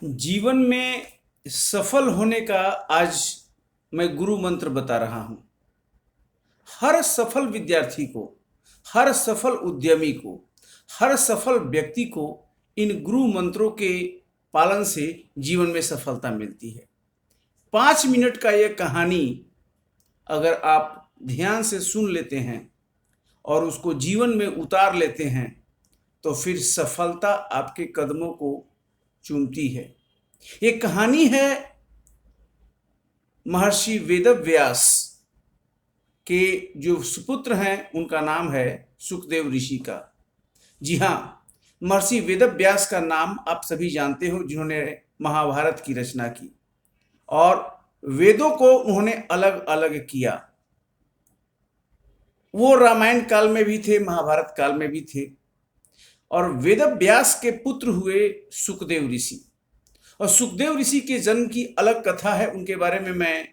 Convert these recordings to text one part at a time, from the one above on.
जीवन में सफल होने का आज मैं गुरु मंत्र बता रहा हूं। हर सफल विद्यार्थी को, हर सफल उद्यमी को, हर सफल व्यक्ति को इन गुरु मंत्रों के पालन से जीवन में सफलता मिलती है। 5 मिनट का यह कहानी अगर आप ध्यान से सुन लेते हैं और उसको जीवन में उतार लेते हैं तो फिर सफलता आपके कदमों को चूमती है। ये कहानी है महर्षि वेदव्यास के जो सुपुत्र हैं, उनका नाम है सुखदेव ऋषि का। जी हाँ, महर्षि वेदव्यास का नाम आप सभी जानते हो, जिन्होंने महाभारत की रचना की और वेदों को उन्होंने अलग अलग किया। वो रामायण काल में भी थे, महाभारत काल में भी थे। और वेदव्यास के पुत्र हुए सुखदेव ऋषि। और सुखदेव ऋषि के जन्म की अलग कथा है, उनके बारे में मैं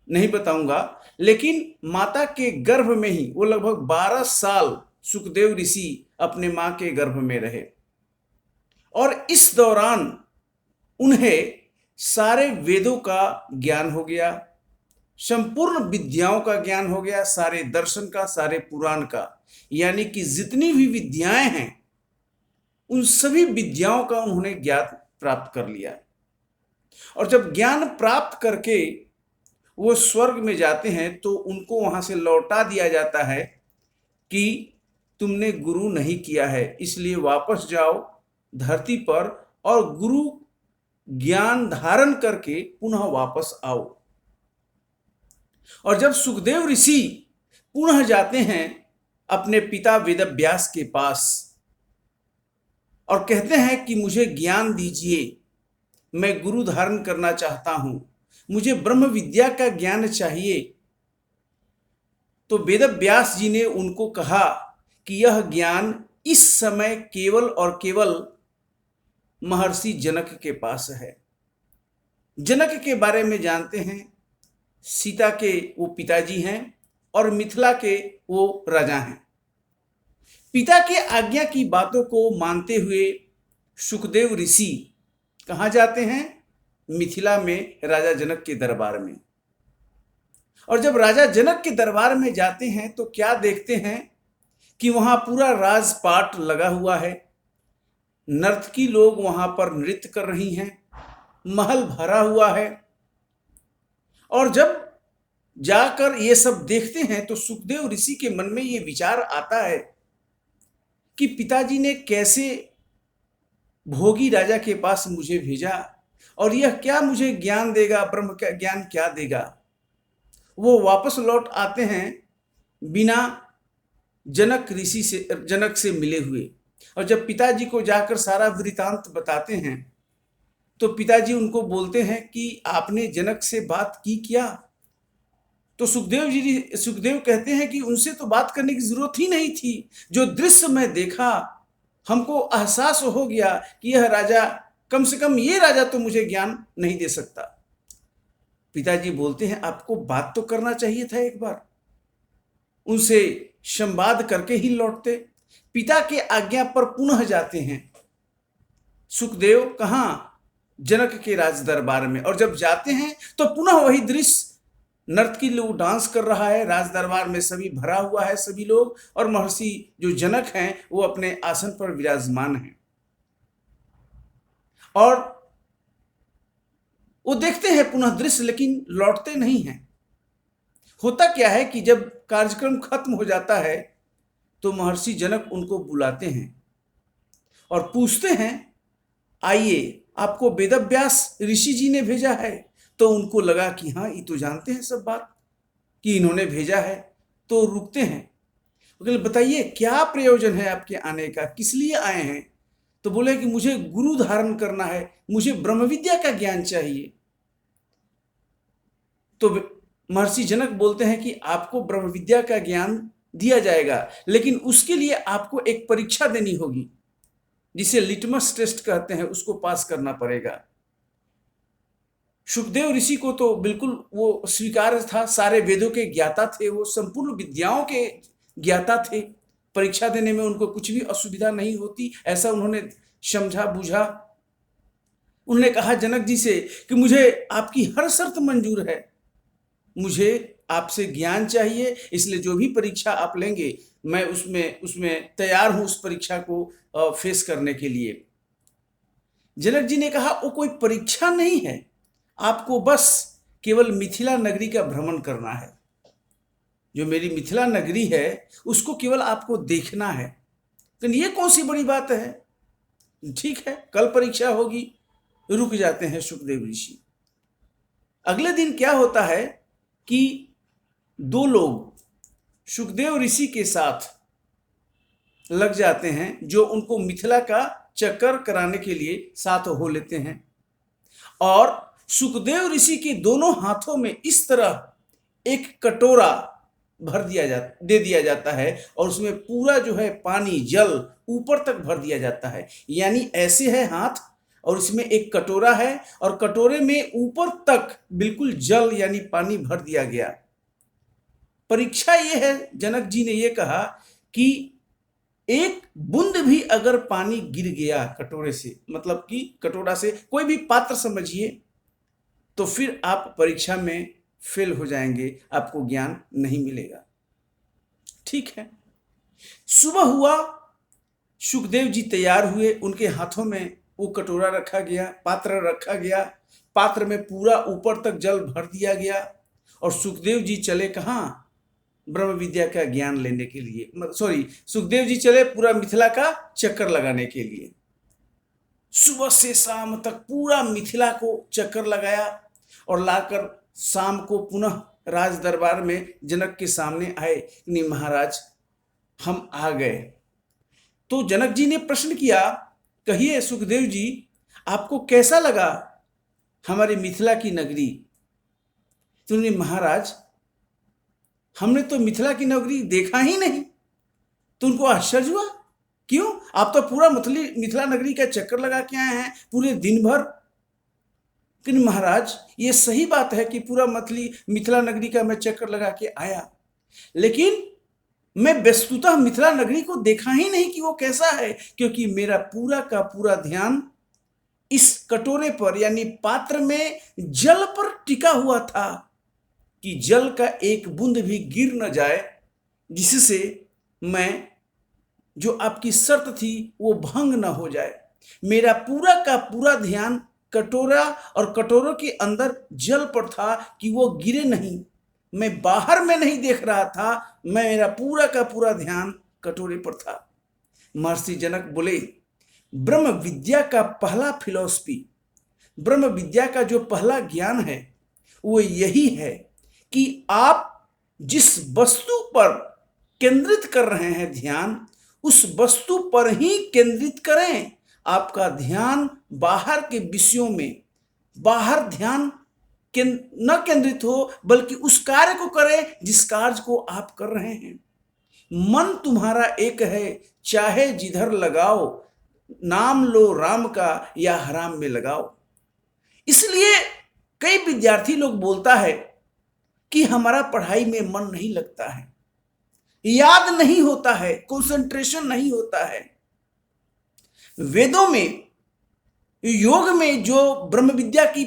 नहीं बताऊंगा। लेकिन माता के गर्भ में ही वो लगभग 12 साल सुखदेव ऋषि अपने मां के गर्भ में रहे। और इस दौरान उन्हें सारे वेदों का ज्ञान हो गया, संपूर्ण विद्याओं का ज्ञान हो गया, सारे दर्शन का, सारे पुराण का, यानी कि जितनी भी विद्याएं हैं उन सभी विद्याओं का उन्होंने ज्ञान प्राप्त कर लिया। और जब ज्ञान प्राप्त करके वो स्वर्ग में जाते हैं तो उनको वहां से लौटा दिया जाता है कि तुमने गुरु नहीं किया है, इसलिए वापस जाओ धरती पर और गुरु ज्ञान धारण करके पुनः वापस आओ। और जब सुखदेव ऋषि पुनः जाते हैं अपने पिता वेदव्यास के पास और कहते हैं कि मुझे ज्ञान दीजिए, मैं गुरु धारण करना चाहता हूं, मुझे ब्रह्म विद्या का ज्ञान चाहिए, तो वेदव्यास जी ने उनको कहा कि यह ज्ञान इस समय केवल और केवल महर्षि जनक के पास है। जनक के बारे में जानते हैं, सीता के वो पिताजी हैं और मिथिला के वो राजा हैं। पिता के आज्ञा की बातों को मानते हुए सुखदेव ऋषि कहाँ जाते हैं? मिथिला में राजा जनक के दरबार में। और जब राजा जनक के दरबार में जाते हैं तो क्या देखते हैं कि वहां पूरा राजपाट लगा हुआ है, नर्तकी लोग वहां पर नृत्य कर रही हैं, महल भरा हुआ है। और जब जाकर ये सब देखते हैं तो सुखदेव ऋषि के मन में ये विचार आता है कि पिताजी ने कैसे भोगी राजा के पास मुझे भेजा और यह क्या मुझे ज्ञान देगा, ब्रह्म का ज्ञान क्या देगा। वो वापस लौट आते हैं बिना जनक से मिले हुए। और जब पिताजी को जाकर सारा वृतांत बताते हैं तो पिताजी उनको बोलते हैं कि आपने जनक से बात की क्या? तो सुखदेव कहते हैं कि उनसे तो बात करने की जरूरत ही नहीं थी। जो दृश्य मैं देखा, हमको एहसास हो गया कि यह राजा, कम से कम ये राजा तो मुझे ज्ञान नहीं दे सकता। पिताजी बोलते हैं आपको बात तो करना चाहिए था एक बार, उनसे संवाद करके ही लौटते। पिता के आज्ञा पर पुनः जाते हैं सुखदेव, कहां? जनक के राज दरबार में। और जब जाते हैं तो पुनः वही दृश्य, नर्तकी लोग डांस कर रहा है, राज दरबार में सभी भरा हुआ है सभी लोग, और महर्षि जो जनक हैं वो अपने आसन पर विराजमान हैं। और वो देखते हैं पुनः दृश्य, लेकिन लौटते नहीं हैं। होता क्या है कि जब कार्यक्रम खत्म हो जाता है तो महर्षि जनक उनको बुलाते हैं और पूछते हैं, आइए, आपको वेदव्यास ऋषि जी ने भेजा है। तो उनको लगा कि हाँ, ये तो जानते हैं सब बात कि इन्होंने भेजा है। तो रुकते हैं, बोले बताइए क्या प्रयोजन है आपके आने का, किस लिए आए हैं? तो बोले कि मुझे गुरु धारण करना है, मुझे ब्रह्म विद्या का ज्ञान चाहिए। तो महर्षि जनक बोलते हैं कि आपको ब्रह्म विद्या का ज्ञान दिया जाएगा, लेकिन उसके लिए आपको एक परीक्षा देनी होगी, जिसे लिटमस टेस्ट कहते हैं, उसको पास करना पड़ेगा। सुखदेव ऋषि को तो बिल्कुल वो स्वीकार था, सारे वेदों के ज्ञाता थे, वो संपूर्ण विद्याओं के ज्ञाता थे, परीक्षा देने में उनको कुछ भी असुविधा नहीं होती, ऐसा उन्होंने समझा बूझा। उन्होंने कहा जनक जी से कि मुझे आपकी हर शर्त मंजूर है, मुझे आपसे ज्ञान चाहिए, इसलिए जो भी परीक्षा आप लेंगे मैं उसमें तैयार हूं उस परीक्षा को फेस करने के लिए। जनक जी ने कहा वो कोई परीक्षा नहीं है, आपको बस केवल मिथिला नगरी का भ्रमण करना है। जो मेरी मिथिला नगरी है उसको केवल आपको देखना है। तो ये कौन सी बड़ी बात है, ठीक है कल परीक्षा होगी। रुक जाते हैं सुखदेव ऋषि। अगले दिन क्या होता है कि दो लोग सुखदेव ऋषि के साथ लग जाते हैं, जो उनको मिथिला का चक्कर कराने के लिए साथ हो लेते हैं। और सुखदेव ऋषि के दोनों हाथों में इस तरह एक कटोरा दे दिया जाता है और उसमें पूरा जो है पानी जल ऊपर तक भर दिया जाता है। यानी ऐसे है हाथ और इसमें एक कटोरा है और कटोरे में ऊपर तक बिल्कुल जल यानी पानी भर दिया गया। परीक्षा ये है, जनक जी ने ये कहा कि एक बूंद भी अगर पानी गिर गया कटोरे से, मतलब कि कटोरा से कोई भी पात्र समझिए, तो फिर आप परीक्षा में फेल हो जाएंगे, आपको ज्ञान नहीं मिलेगा। ठीक है, सुबह हुआ, सुखदेव जी तैयार हुए, उनके हाथों में वो कटोरा रखा गया, पात्र रखा गया, पात्र में पूरा ऊपर तक जल भर दिया गया और सुखदेव जी चले कहाँ, ब्रह्म विद्या का ज्ञान लेने के लिए, सुखदेव जी चले पूरा मिथिला का चक्कर लगाने के लिए। सुबह से शाम तक पूरा मिथिला को चक्कर लगाया और लाकर शाम को पुनः राज दरबार में जनक के सामने आए। नहीं महाराज हम आ गए। तो जनक जी ने प्रश्न किया, कहिए सुखदेव जी आपको कैसा लगा हमारी मिथिला की नगरी? तो नहीं महाराज हमने तो मिथिला की नगरी देखा ही नहीं। तो उनको आश्चर्य हुआ, क्यों, आप तो पूरा मिथिला नगरी का चक्कर लगा के आए हैं पूरे दिन भर। कि महाराज ये सही बात है कि पूरा मिथिला नगरी का मैं चक्कर लगा के आया, लेकिन मैं वस्तुतः मिथिला नगरी को देखा ही नहीं कि वो कैसा है, क्योंकि मेरा पूरा का पूरा ध्यान इस कटोरे पर यानी पात्र में जल पर टिका हुआ था कि जल का एक बूंद भी गिर न जाए, जिससे मैं जो आपकी शर्त थी वो भंग न हो जाए। मेरा पूरा का पूरा ध्यान कटोरा और कटोरों के अंदर जल पर था कि वो गिरे नहीं। मैं बाहर में नहीं देख रहा था, मेरा पूरा का पूरा ध्यान कटोरे पर था। महर्षि जनक बोले, ब्रह्म विद्या का पहला फिलॉसफी, ब्रह्म विद्या का जो पहला ज्ञान है वो यही है कि आप जिस वस्तु पर केंद्रित कर रहे हैं ध्यान, उस वस्तु पर ही केंद्रित करें। आपका ध्यान बाहर के विषयों में, बाहर ध्यान न केंद्रित हो, बल्कि उस कार्य को करें जिस कार्य को आप कर रहे हैं। मन तुम्हारा एक है, चाहे जिधर लगाओ, नाम लो राम का या हराम में लगाओ। इसलिए कई विद्यार्थी लोग बोलता है कि हमारा पढ़ाई में मन नहीं लगता है, याद नहीं होता है, कंसंट्रेशन नहीं होता है। वेदों में, योग में जो ब्रह्म विद्या की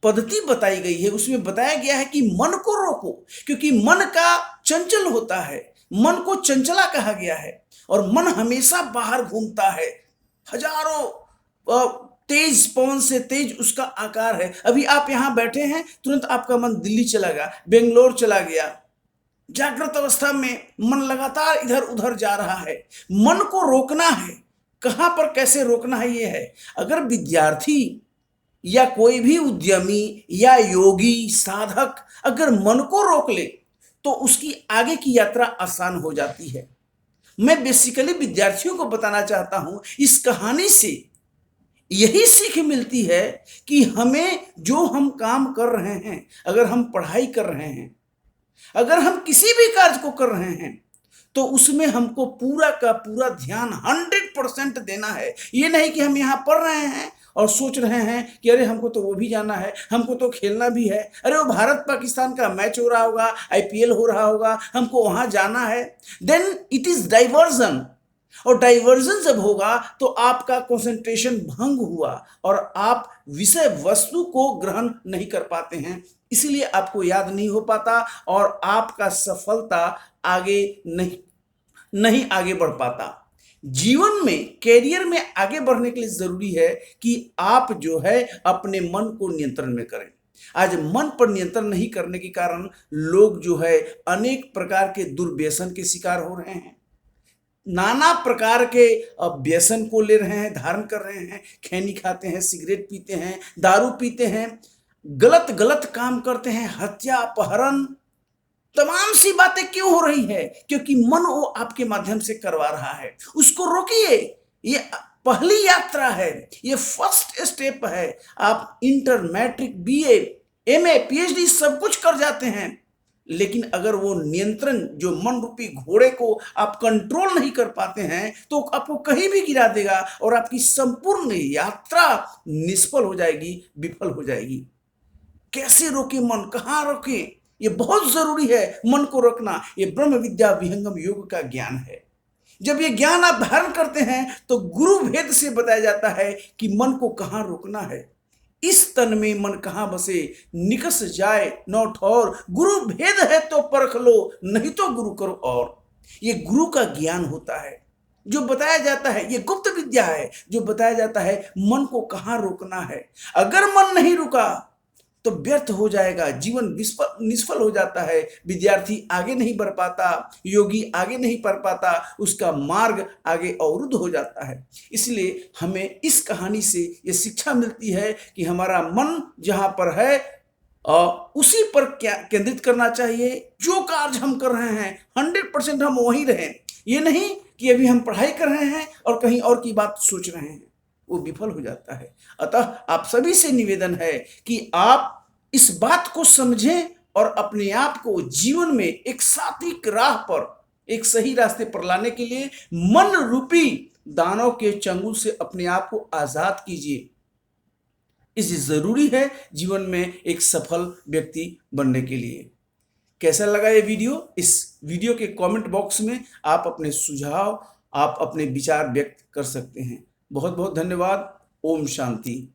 पद्धति बताई गई है उसमें बताया गया है कि मन को रोको, क्योंकि मन का चंचल होता है, मन को चंचला कहा गया है और मन हमेशा बाहर घूमता है। हजारों तेज पवन से तेज उसका आकार है। अभी आप यहां बैठे हैं, तुरंत आपका मन दिल्ली चला गया, बेंगलोर चला गया। जागृत अवस्था में मन लगातार इधर उधर जा रहा है। मन को रोकना है, कहां पर कैसे रोकना है ये है। अगर विद्यार्थी या कोई भी उद्यमी या योगी साधक अगर मन को रोक ले तो उसकी आगे की यात्रा आसान हो जाती है। मैं बेसिकली विद्यार्थियों को बताना चाहता हूं, इस कहानी से यही सीख मिलती है कि हमें जो हम काम कर रहे हैं, अगर हम पढ़ाई कर रहे हैं, अगर हम किसी भी कार्य को कर रहे हैं, तो उसमें हमको पूरा का पूरा ध्यान 100% देना है। ये नहीं कि हम यहाँ पढ़ रहे हैं और सोच रहे हैं कि अरे हमको तो वो भी जाना है, हमको तो खेलना भी है, अरे वो भारत पाकिस्तान का मैच हो रहा होगा, IPL हो रहा होगा, हमको वहां जाना है। Then it is diversion. और डाइवर्जन जब होगा तो आपका कंसंट्रेशन भंग हुआ और आप विषय वस्तु को ग्रहण नहीं कर पाते हैं, इसलिए आपको याद नहीं हो पाता और आपका सफलता आगे नहीं आगे बढ़ पाता। जीवन में, कैरियर में आगे बढ़ने के लिए जरूरी है कि आप जो है अपने मन को नियंत्रण में करें। आज मन पर नियंत्रण नहीं करने के कारण लोग जो है अनेक प्रकार के दुर्व्यसन के शिकार हो रहे हैं, नाना प्रकार के व्यसन को ले रहे हैं, धारण कर रहे हैं, खैनी खाते हैं, सिगरेट पीते हैं, दारू पीते हैं, गलत गलत काम करते हैं, हत्या, अपहरण, तमाम सी बातें क्यों हो रही है? क्योंकि मन वो आपके माध्यम से करवा रहा है। उसको रोकिए। ये पहली यात्रा है, ये फर्स्ट स्टेप है। आप inter, matric, BA, MA, PhD सब कुछ कर जाते हैं, लेकिन अगर वो नियंत्रण, जो मन रूपी घोड़े को आप कंट्रोल नहीं कर पाते हैं, तो आपको कहीं भी गिरा देगा और आपकी संपूर्ण यात्रा निष्फल हो जाएगी, विफल हो जाएगी। कैसे रोके मन, कहाँ रोके? ये बहुत जरूरी है मन को रोकना। ये ब्रह्म विद्या विहंगम योग का ज्ञान है। जब ये ज्ञान आप धारण करते हैं तो गुरु भेद से बताया जाता है कि मन को कहाँ रोकना है। इस तन में मन कहाँ बसे, निकस जाए नौ ठौर, गुरु भेद है तो परख लो, नहीं तो गुरु करो और। ये गुरु का ज्ञान होता है जो बताया जाता है, ये गुप्त विद्या है जो बताया जाता है मन को कहाँ रोकना है। अगर मन नहीं रुका तो व्यर्थ हो जाएगा, जीवन निष्फल हो जाता है, विद्यार्थी आगे नहीं बढ़ पाता, योगी आगे नहीं बढ़ पाता, उसका मार्ग आगे अवरुद्ध हो जाता है। इसलिए हमें इस कहानी से ये शिक्षा मिलती है कि हमारा मन जहाँ पर है उसी पर केंद्रित करना चाहिए। जो कार्य हम कर रहे हैं 100% हम वहीं रहें। ये नहीं कि अभी हम पढ़ाई कर रहे हैं और कहीं और की बात सोच रहे हैं, वो विफल हो जाता है। अतः आप सभी से निवेदन है कि आप इस बात को समझें और अपने आप को जीवन में एक सात्विक राह पर, एक सही रास्ते पर लाने के लिए मन रूपी दानव के चंगुल से अपने आप को आजाद कीजिए। इसे जरूरी है जीवन में एक सफल व्यक्ति बनने के लिए। कैसा लगा ये वीडियो? इस वीडियो के कमेंट बॉक्स में आप अपने सुझाव, आप अपने विचार व्यक्त कर सकते हैं। बहुत बहुत धन्यवाद। ओम शांति।